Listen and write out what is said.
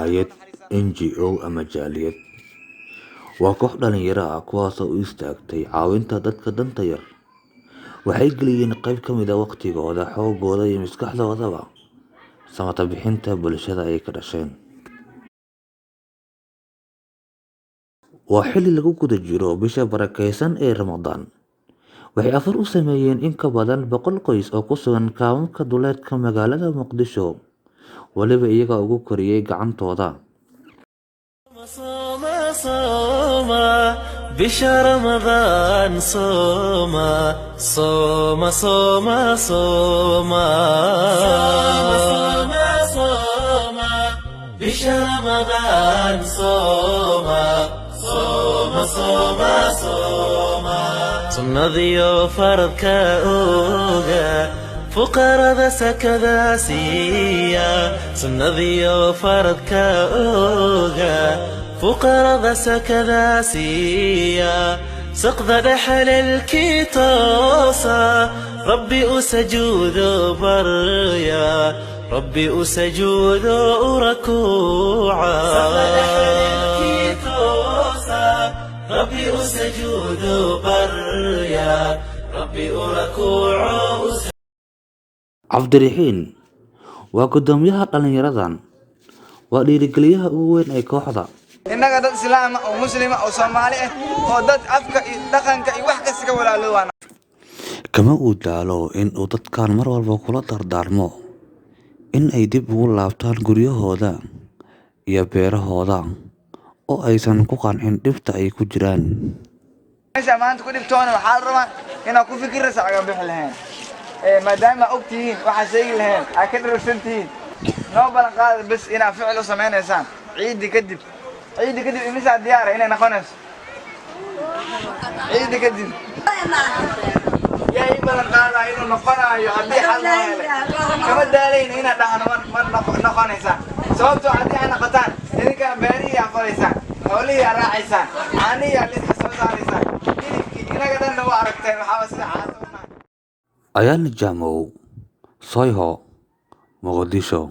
hay'ad NGO ama jaaliyad. Waa koox dhalinyaro ah kuwaasoo u istaagtay caawinta dadka danta yar. Waxay geliyeen qayb ka mid ah waqtigooda, xoogooda iyo maskaxdoodaba samata bixinta bulshada ay ka dhasheen. Waa xilli lagu guda jiro bisha barakeysan ee Ramadaan. Waxay afar u sameeyeen in ka badan 100 qoys oo ku sugan kaamamka duleedka magaalada Muqdisho, waliba iyaga ugu koriyay gacantooda. صوم صوم بشهر رمضان صوم صوم صوم صوم صوم صوم بشهر رمضان صوم صوم صوم صوم صوم فرض كأوغا فقراء سكذا سيا سنذيو فرد كأوغا فقراء سكذا سيا سقذ رحل الكيتوسا ربي أسجود بريا ربي أسجود ركوعا سقذ رحل الكيتوسا ربي أسجود بريا ربي ركوعا. Cabdiraxiin waa guddoomiyaha dhalinyaradan. Waa dhiirigeliyaha ugu weyn ee kooxda. innaga dad islaam oo muslima oo Soomaali ah oo dad afka iyo dhaqanka iyo wax kasta ka walaaloobaan. Kama uu daalo in uu dadkan mar walba kula dardaarmo in ay dib ugu laabtaan guryahooda iyo beerahooda oo aysan ku qancin dhibta ay ku jiraan. meesha maanta ku dhibtoona waxaa la rabaa inaad ku fikirayso aga bixi lahayn maadaama ogtihiin waxa sheegi lahayn ay ka dhirsantihiin noo balan qaad bas inaad ficil u sameynaysaan ciidi kadib imisa diyaar inay noqonayso ciidi kadib yaay balan qaada inuu noqonayo haddii xal loo helay kama daalayna inaad dhahno mar noqonaysaan sababtoo haddii ay noqotaan idinkana beerihii aa falaysaan xoolihii aa raacaysaan caanihii aa liska soo saaraysaan hilibkii inaga dhanna waa aragteen waxaaba sida caata u nahay. Ayaan Jamow, Soyho, Mogadisho.